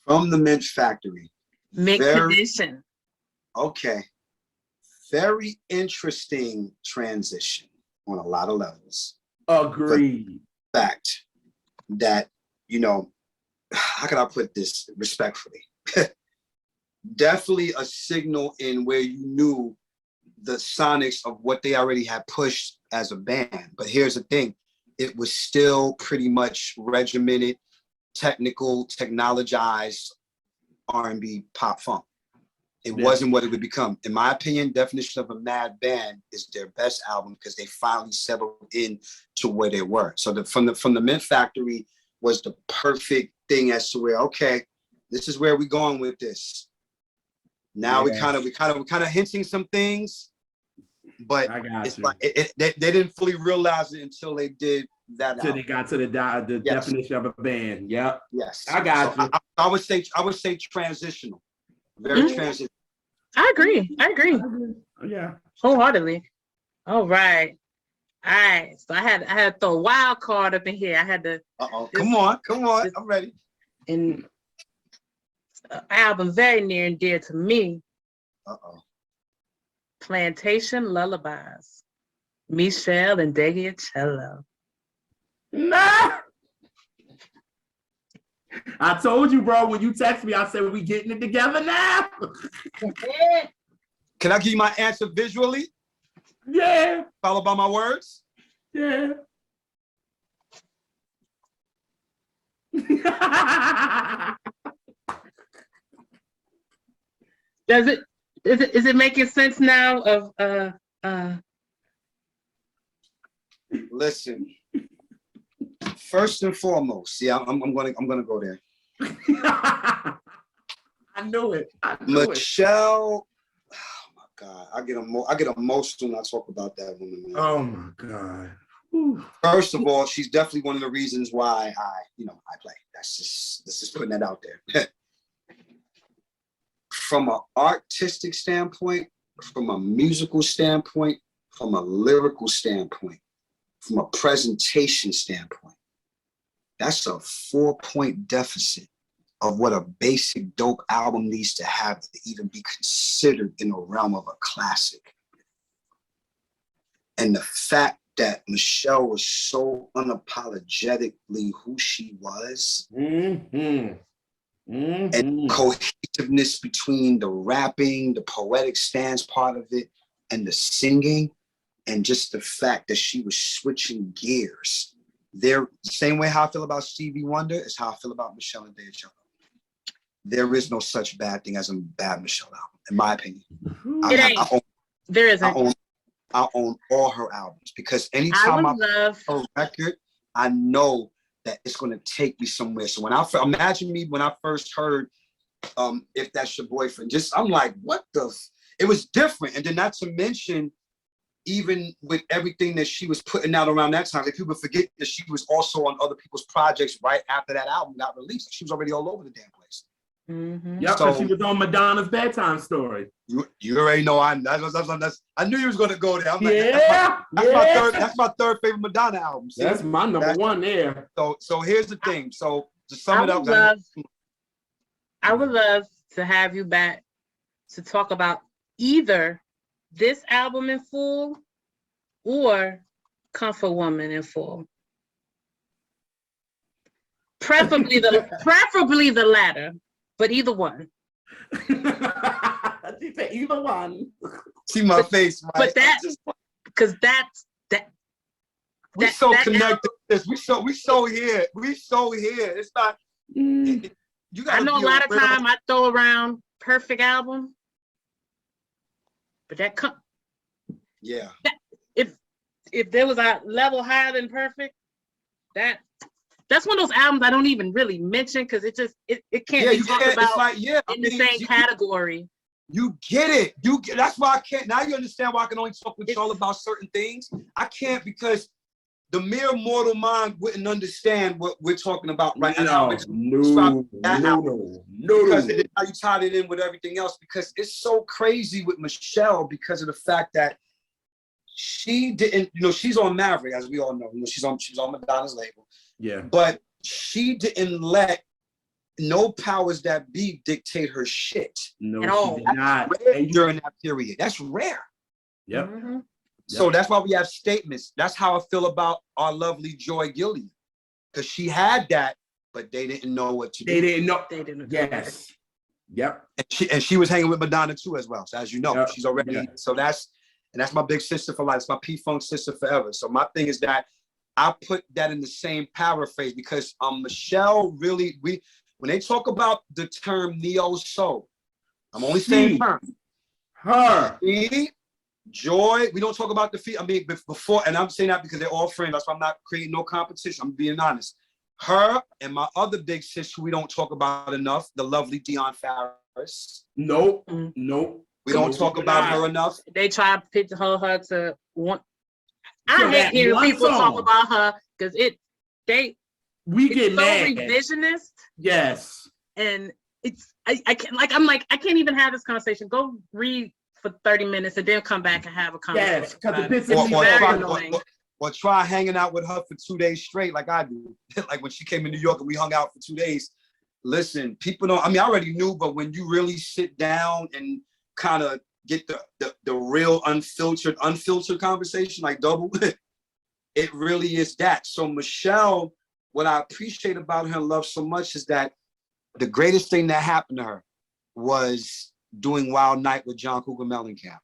From the Mint Factory. Mint condition. Okay. Very interesting transition on a lot of levels. Agreed. But the fact that, you know, how can I put this respectfully? Definitely a signal in where you knew the sonics of what they already had pushed as a band. But here's the thing, it was still pretty much regimented, technical, technologized R&B pop funk. It wasn't what it would become. In my opinion, definition of a mad band is their best album because they finally settled in to where they were. So from the Mint Factory was the perfect thing as to where, okay, this is where we're going with this. Now we kind of hinting some things, but it's like they didn't fully realize it until they did that. Until they got to the definition of a band. Yep. Yes. I got you. I would say transitional. Very transitional. I agree. Yeah. Wholeheartedly. All right. So I had to throw a wild card up in here. I had to. Come on. I'm ready. And an album very near and dear to me. Plantation Lullabies. Michelle and Degiacello. Nah. I told you, bro, when you text me, I said, we getting it together now. Can I give you my answer visually? Yeah. Followed by my words? Yeah. Is it making sense now of Listen. First and foremost, I'm gonna go there. I knew it. Michelle, oh my God, I get emotional when I talk about that woman. Man. Oh my God. First of all, she's definitely one of the reasons why I play. That's just putting that out there. From an artistic standpoint, from a musical standpoint, from a lyrical standpoint, from a presentation standpoint, that's a 4-point deficit of what a basic dope album needs to have to even be considered in the realm of a classic. And the fact that Michelle was so unapologetically who she was, and cohesiveness between the rapping, the poetic stance part of it, and the singing, and just the fact that she was switching gears. The same way how I feel about Stevie Wonder is how I feel about Michelle and Degiacello. There is no such bad thing as a bad Michelle album, in my opinion. There isn't. I own all her albums because anytime I love her record, I know that it's going to take me somewhere. So when imagine me when I first heard If That's Your Boyfriend, I'm like, what the? It was different. And then not to mention, even with everything that she was putting out around that time, like people forget that she was also on other people's projects right after that album got released. She was already all over the damn place. Yeah, so she was on Madonna's Bedtime Story. You already know I knew you was gonna go there. I'm like, that's my third favorite Madonna album. See? That's my number one there. So here's the thing. So to sum it up, I would love to have you back to talk about either this album in full or Comfort Woman in full. Preferably the latter, but either one. Either one. See my face, right? But because that's we so connected. We so here. It's not. I know a lot of time I throw around perfect album, but if there was a level higher than perfect, that's one of those albums I don't even really mention because it can't be talked about in the same category. You get it. That's why I can't. Now you understand why I can only talk with y'all about certain things. I can't because the mere mortal mind wouldn't understand what we're talking about right now. No. Because how you tied it in with everything else. Because it's so crazy with Michelle because of the fact that she didn't. She's on Maverick, as we all know. She's on Madonna's label. Yeah. But she didn't let no powers that be dictate her shit. No, At all. she did not. During that period. That's rare. Yep. Mhm. So that's why we have statements. That's how I feel about our lovely Joy Gillian. Because she had that, but they didn't know what to do. They didn't know. They didn't. Yes. Yep. And she was hanging with Madonna too as well. So as you know, Yep. she's already, so that's my big sister for life. It's my P-Funk sister forever. So my thing is that I put that in the same paraphrase because Michelle really, when they talk about the term neo soul, I'm only saying term. Her. She, Joy, we don't talk about the feet. I mean, before, and I'm saying that because they're all friends. That's why I'm not creating no competition. I'm being honest. Her and my other big sis, who we don't talk about enough, the lovely Dion Farris. Nope. Mm. Nope. We don't talk about her enough. They try to pigeonhole her to one. So I hate that hearing one people talk song. about her because We get it's so mad. revisionist, Yes. and I can't even have this conversation. Go read for 30 minutes and then come back and have a conversation. Yes, because about it it. pisses It's me very off. annoying. Or try hanging out with her for 2 days straight like I do. Like when she came to New York and we hung out for 2 days. Listen, people don't, I mean, I already knew, but when you really sit down and kind of get the real unfiltered conversation, like double, it really is that. So Michelle, what I appreciate about her and love so much is that the greatest thing that happened to her was doing Wild Night with John Cougar Mellencamp.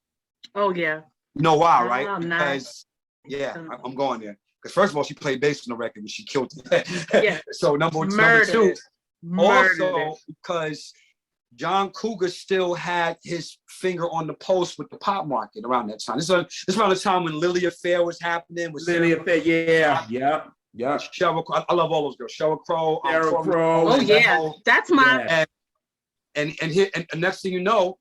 Oh yeah. You know why, right? Wild Because, yeah, I'm going there. Because first of all, she played bass on the record and she killed it. Yeah. So number two, also because John Cougar still had his finger on the pulse with the pop market around that time. This is around the time when Lily Affair was happening. With Lily Affair, yeah. Sheryl Crow, I love all those girls. Sheryl Crow. Sheryl Crow. Oh yeah, that's my. Yeah. And next thing you know,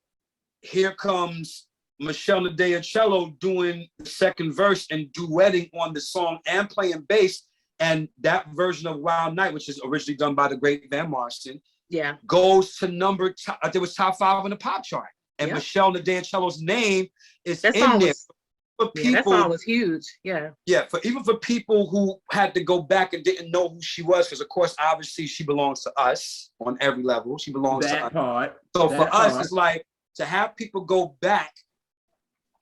here comes Michelle Nadeacello doing the second verse and duetting on the song and playing bass. And that version of Wild Night, which is originally done by the great Van Morrison, goes to I think it was top 5 on the pop chart. And Michelle Nadeacello's name is in there. For people, that song was huge. Yeah. Yeah, even for people who had to go back and didn't know who she was, because of course, obviously, she belongs to us on every level. She belongs to us. Part. So for us, it's like to have people go back.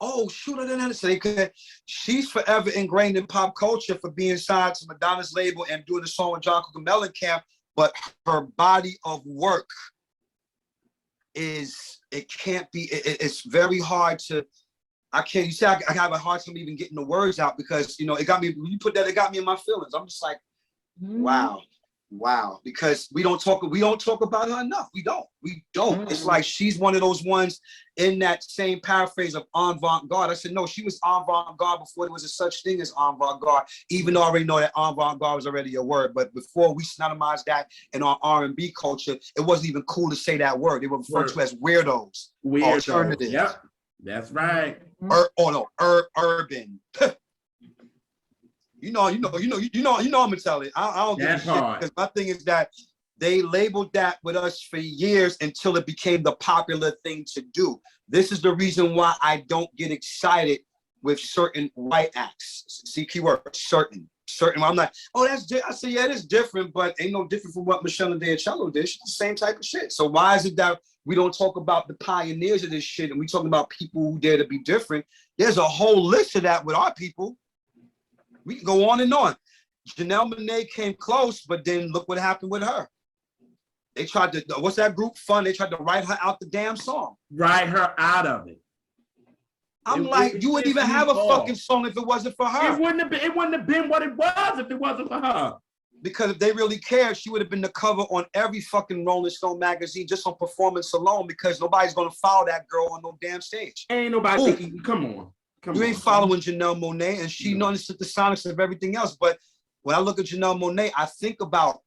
Oh, shoot, I didn't understand. She's forever ingrained in pop culture for being signed to Madonna's label and doing the song with John Cougar Mellencamp, but her body of work it's very hard to, you say I have a hard time even getting the words out because, you know, it got me, when you put that, it got me in my feelings. I'm just like, wow, because we don't talk about her enough. We don't. It's like she's one of those ones in that same paraphrase of avant-garde. I said, no, she was avant-garde before there was a such thing as avant-garde, even though I already know that avant-garde was already a word. But before we synonymized that in our R&B culture, it wasn't even cool to say that word. They were referred to as weirdos. Alternatives. Yep, that's right. Urban. You know, I'm gonna tell it. I don't give a shit because my thing is that they labeled that with us for years until it became the popular thing to do. This is the reason why I don't get excited with certain white acts. See, keyword, certain. I'm like, oh, that's I say, yeah, it's different, but ain't no different from what Michelle Nadeacello did. She's the same type of shit. So why is it that we don't talk about the pioneers of this shit and we talking about people who dare to be different? There's a whole list of that with our people. We can go on and on. Janelle Monáe came close, but then look what happened with her. They tried to, what's that group Fun? They tried to write her out the damn song. Write her out of it. I'm like, you wouldn't even have a fucking song if it wasn't for her. It wouldn't have been what it was if it wasn't for her. Because if they really cared, she would have been the cover on every fucking Rolling Stone magazine just on performance alone because nobody's gonna follow that girl on no damn stage. Ain't nobody thinking, come on. You ain't following Janelle Monáe, and she understood the sonics of everything else. But when I look at Janelle Monáe, I think about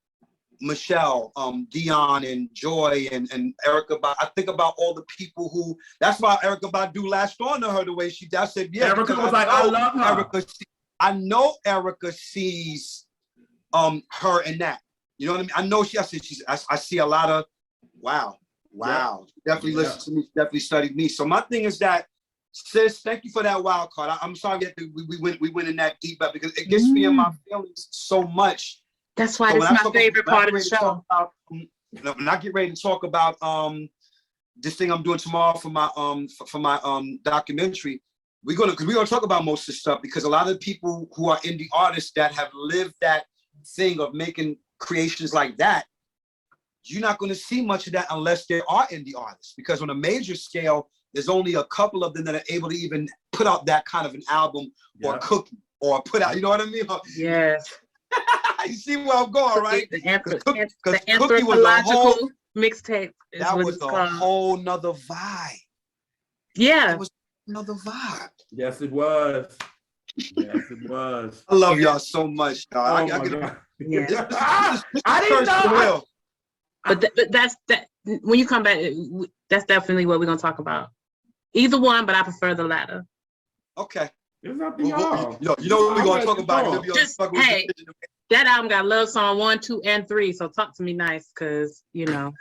Michelle, Dion, and Joy, and Erykah Badu. I think about all the people who. That's why Erykah Badu latched on to her the way she did. I said, yeah. Erykah was like, I love her. I know Erykah sees her in that. You know what I mean? I know I see a lot of wow. Yeah. Definitely listen to me. Definitely studied me. So my thing is that. Sis, thank you for that wild card. I'm sorry that we went in that deep, but because it gets me in my feelings so much. That's why it's my favorite part of the show. when I get ready to talk about this thing I'm doing tomorrow for my documentary, we're gonna talk about most of this stuff, because a lot of people who are indie artists that have lived that thing of making creations like that, you're not going to see much of that unless there are indie artists, because on a major scale, there's only a couple of them that are able to even put out that kind of an album or cookie or put out, you know what I mean? Yes. You see where I'm going, right? The Cookie was a whole mixtape. That was a whole nother vibe. Yeah. It was another vibe. Yes, it was. Yes, it was. I love y'all so much, dog. Oh my God. Yeah. I didn't know. But that's that. When you come back, that's definitely what we're gonna talk about. Either one, but I prefer the latter. Okay. It's up to y'all. You know what we're gonna talk about? Just, hey, that album got love song 1, 2, and 3. So talk to me nice, cause you know.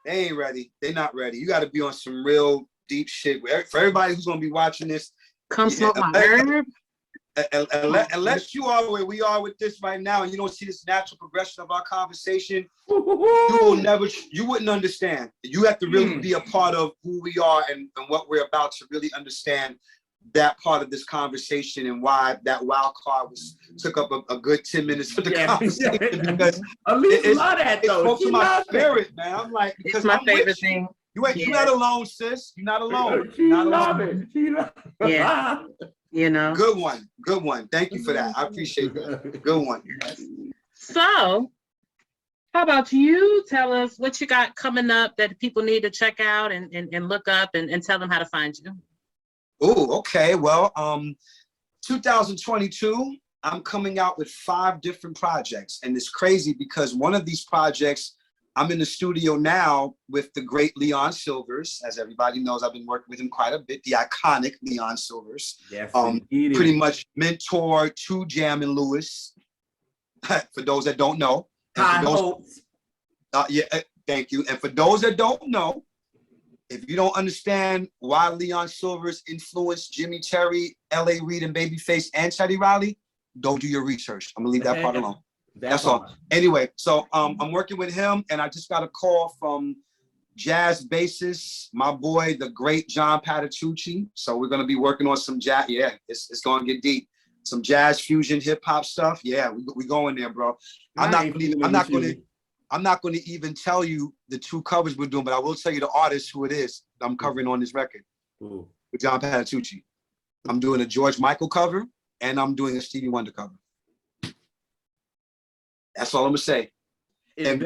They ain't ready. They're not ready. You got to be on some real deep shit. For everybody who's gonna be watching this, come smoke my herb. Unless you are where we are with this right now, and you don't see this natural progression of our conversation, you wouldn't understand. You have to really be a part of who we are and what we're about to really understand that part of this conversation, and why that wild card took up a good 10 minutes for the conversation. Because Elise love that though. It spoke to my spirit, man. I'm like, because it's my I'm favorite thing. You're not alone, sis. You're not alone. She love it. She love it. Yeah. You know. Good one. Thank you for that. I appreciate that. Good one. So, how about you tell us what you got coming up that people need to check out and look up and tell them how to find you? Oh, okay. Well, 2022, I'm coming out with 5 different projects. And it's crazy because one of these projects, I'm in the studio now with the great Leon Silvers. As everybody knows, I've been working with him quite a bit, the iconic Leon Silvers. Yes, pretty much mentor to Jam and Lewis, for those that don't know. Thank you. And for those that don't know, if you don't understand why Leon Silvers influenced Jimmy Terry, L.A. Reid, and Babyface, and Teddy Riley, don't do your research. I'm gonna leave that part alone. That's all. Anyway, so I'm working with him, and I just got a call from jazz bassist, my boy, the great John Patitucci. So we're gonna be working on some jazz. Yeah, it's gonna get deep. Some jazz fusion, hip hop stuff. Yeah, we going there, bro. I'm not gonna even tell you the 2 covers we're doing, but I will tell you the artist who it is I'm covering on this record. With John Patitucci. I'm doing a George Michael cover, and I'm doing a Stevie Wonder cover. That's all I'm gonna say. It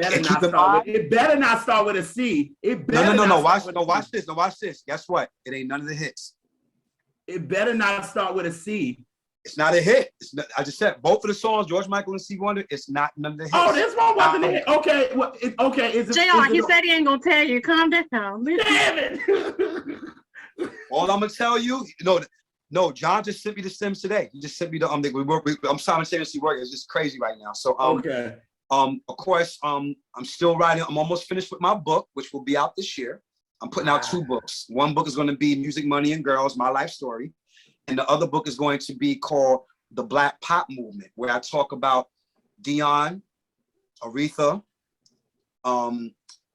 better not start with a C. No. Watch this. Guess what? It ain't none of the hits. It better not start with a C. It's not a hit. I just said both of the songs, George Michael and Stevie Wonder, it's not none of the hits. Oh, this one wasn't a hit. Okay, okay. JR, he said he ain't gonna tell you. Calm down. Damn it. All I'm gonna tell you, no, John just sent me the stems today. He just sent me the I'm simultaneously working. It's just crazy right now. So okay. Of course, I'm still writing. I'm almost finished with my book, which will be out this year. I'm putting out 2 books. One book is going to be Music, Money, and Girls, My Life Story. And the other book is going to be called The Black Pop Movement, where I talk about Dion, Aretha,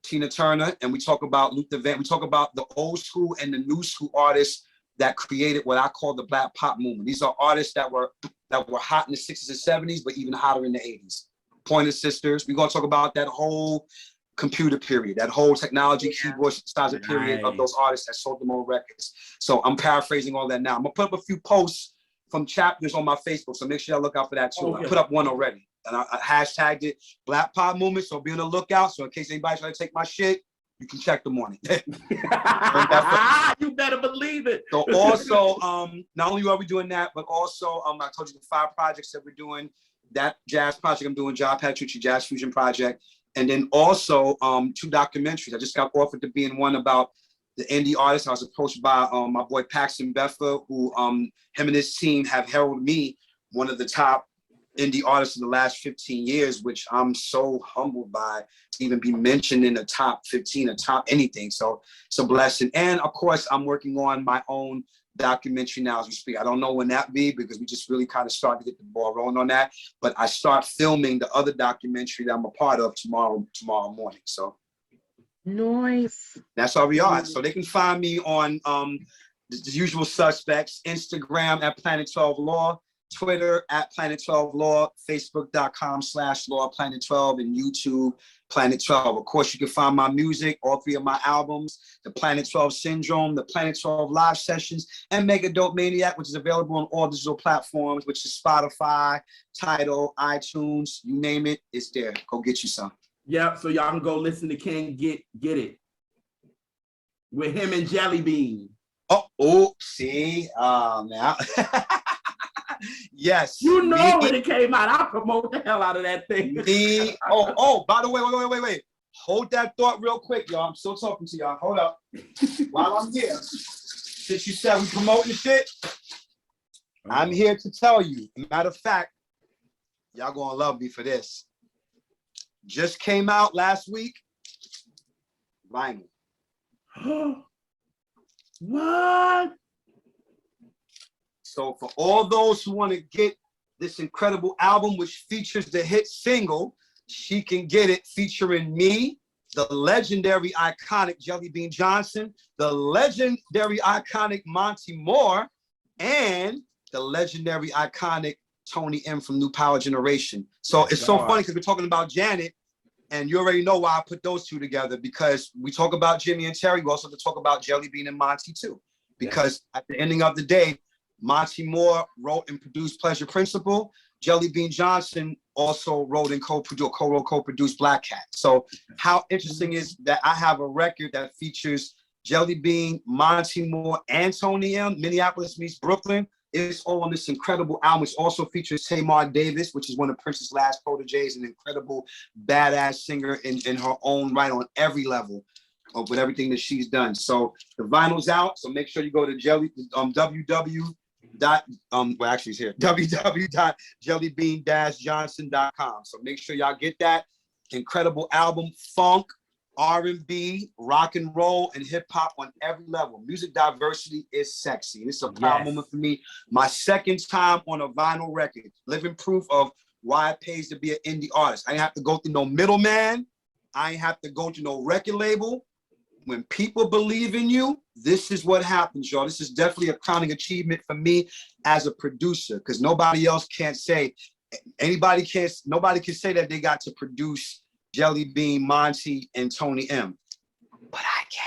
Tina Turner, and we talk about Luther Van. We talk about the old school and the new school artists that created what I call the Black Pop Movement. These are artists that were hot in the 60s and 70s, but even hotter in the 80s. Pointer Sisters. We're gonna talk about that whole computer period, that whole technology keyboard synthesizer period of those artists that sold them on records. So I'm paraphrasing all that now. I'm gonna put up a few posts from chapters on my Facebook, so make sure y'all look out for that too. I put up one already, and I hashtagged it Black Pop Movement, so be on the lookout. So in case anybody's trying to take my shit, you can check the morning. You better believe it. So also, not only are we doing that, but also I told you the 5 projects that we're doing. That jazz project I'm doing, John Patitucci Jazz Fusion Project. And then also 2 documentaries. I just got offered to be in one about the indie artists. I was approached by my boy Paxton Beffa, who him and his team have heralded me one of the top indie artists in the last 15 years, which I'm so humbled by to even be mentioned in the top 15 or top anything. So it's a blessing. And of course, I'm working on my own documentary now as we speak. I don't know when that be because we just really kind of start to get the ball rolling on that. But I start filming the other documentary that I'm a part of tomorrow morning. So Nice. that's how we are. So they can find me on the usual suspects: Instagram at Planet 12 Law, Twitter at Planet 12 Law, Facebook.com/Law Planet 12, and YouTube Planet 12. Of course, you can find my music, all 3 of my albums, the Planet 12 Syndrome, the Planet 12 Live Sessions, and Mega Dope Maniac, which is available on all digital platforms, which is Spotify, Tidal, iTunes, you name it, it's there. Go get you some. Yep, so y'all can go listen to Ken Get It with him and Jelly Bean. See, now. Yes. You know when it came out, I promote the hell out of that thing. By the way, wait. Hold that thought real quick, y'all. I'm still talking to y'all. Hold up. While I'm here, since you said we promoting shit, I'm here to tell you. Matter of fact, y'all gonna love me for this. Just came out last week. Vinyl. What? So for all those who want to get this incredible album, which features the hit single, She Can Get It, featuring me, the legendary, iconic Jelly Bean Johnson, the legendary, iconic Monty Moore, and the legendary, iconic Tony M from New Power Generation. So it's so funny because we're talking about Janet, and you already know why I put those two together, because we talk about Jimmy and Terry. We also have to talk about Jelly Bean and Monty too, because at the ending of the day, Monty Moore wrote and produced Pleasure Principle. Jelly Bean Johnson also wrote and co-produced Black Cat. So how interesting is that I have a record that features Jelly Bean, Monty Moore, and Tony M, Minneapolis meets Brooklyn. It's all on this incredible album, which also features Tamar Davis, which is one of Prince's last proteges, an incredible badass singer in her own right on every level with everything that she's done. So the vinyl's out, so make sure you go to www.jellybean-johnson.com. So make sure y'all get that incredible album, funk, R&B, rock and roll, and hip hop on every level. Music diversity is sexy. It's a proud moment for me. My second time on a vinyl record, living proof of why it pays to be an indie artist. I ain't have to go through no middleman. I ain't have to go to no record label. When people believe in you, this is what happens, y'all. This is definitely a crowning achievement for me as a producer, because nobody else can't say, nobody can say that they got to produce Jelly Bean, Monty, and Tony M. But I can.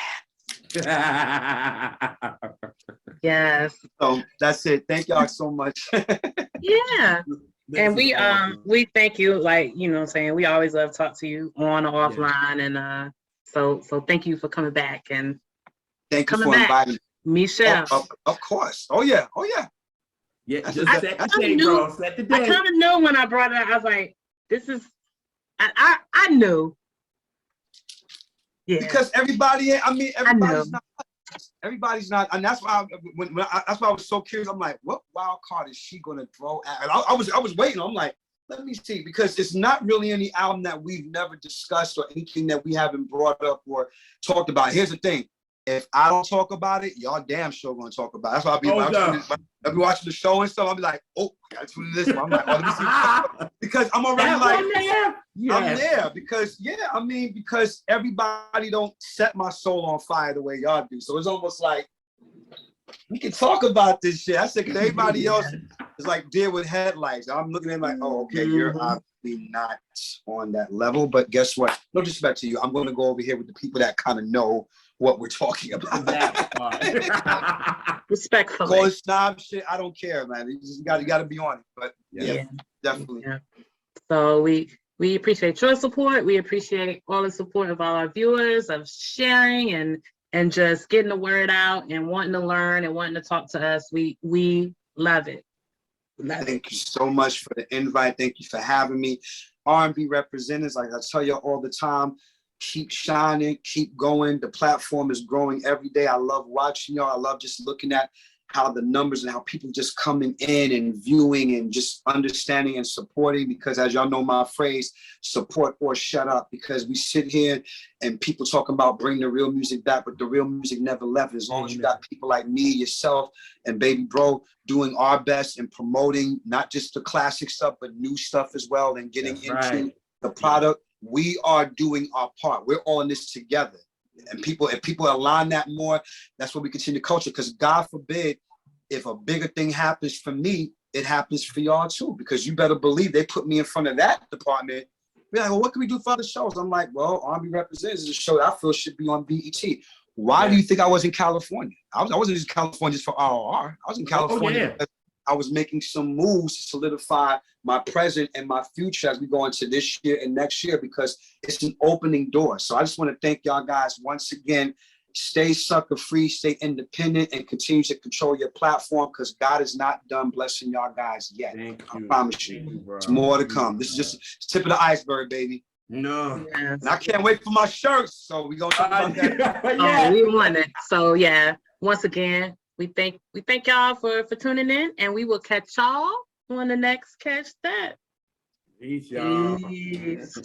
Yes. So that's it. Thank y'all so much. Yeah. And we thank you, like, you know what I'm saying, we always love to talk to you on or offline. And so thank you for coming back, and thank you for inviting me. Michelle. Of course. Oh yeah. Yeah, just I set the date, bro. Set the date. I kind of know when I brought it up, I was like, this is, I knew. Yeah. Because everybody's not, and that's why that's why I was so curious. I'm like, what wild card is she gonna throw at? And I was waiting. I'm like, let me see, because it's not really any album that we've never discussed or anything that we haven't brought up or talked about. Here's the thing. If I don't talk about it, y'all damn sure gonna talk about it. That's why I'll be watching the show and stuff. I'll be like, oh, I gotta tune in this one. I'm like, oh, let me see. Because I'm already I'm there. Because because everybody don't set my soul on fire the way y'all do. So it's almost like we can talk about this shit. I said, because everybody else is like deal with headlights. I'm looking at it like, oh, okay, you're obviously not on that level. But guess what? No disrespect to you. I'm going to go over here with the people that kind of know what we're talking about. Respectfully. Call it snob shit. I don't care, man. You just got to be on it. But yeah, definitely. Yeah. So we appreciate your support. We appreciate all the support of all our viewers, of sharing and just getting the word out and wanting to learn and wanting to talk to us. We love it. Thank you so much for the invite. Thank you for having me. R&B representatives, like I tell you all the time, keep shining, keep going. The platform is growing every day. I love watching y'all. I love just looking at how the numbers and how people just coming in and viewing and just understanding and supporting, because as y'all know my phrase, support or shut up, because we sit here and people talking about bring the real music back, but the real music never left. As long as you got people like me, yourself, and Baby Bro doing our best and promoting not just the classic stuff, but new stuff as well, and getting into the product, we are doing our part. We're all in this together. And if people align that more, that's what we continue culture. Because God forbid, if a bigger thing happens for me, it happens for y'all too. Because you better believe they put me in front of that department. We're like, well, what can we do for other shows? I'm like, well, R&B Represents is a show that I feel should be on BET. Why do you think I was in California? I wasn't in California just for RRR. I was in California because I was making some moves to solidify my present and my future as we go into this year and next year, because it's an opening door. So I just want to thank y'all guys once again. Stay sucker free, stay independent, and continue to control your platform, because God is not done blessing y'all guys yet. I promise you. There's more to come. This is just the tip of the iceberg, baby. No. Yes. And I can't wait for my shirts. So we're gonna talk about that. Oh, we want it. So yeah, once again, we thank y'all for tuning in, and we will catch y'all on the next Catch That. Peace, y'all. Peace.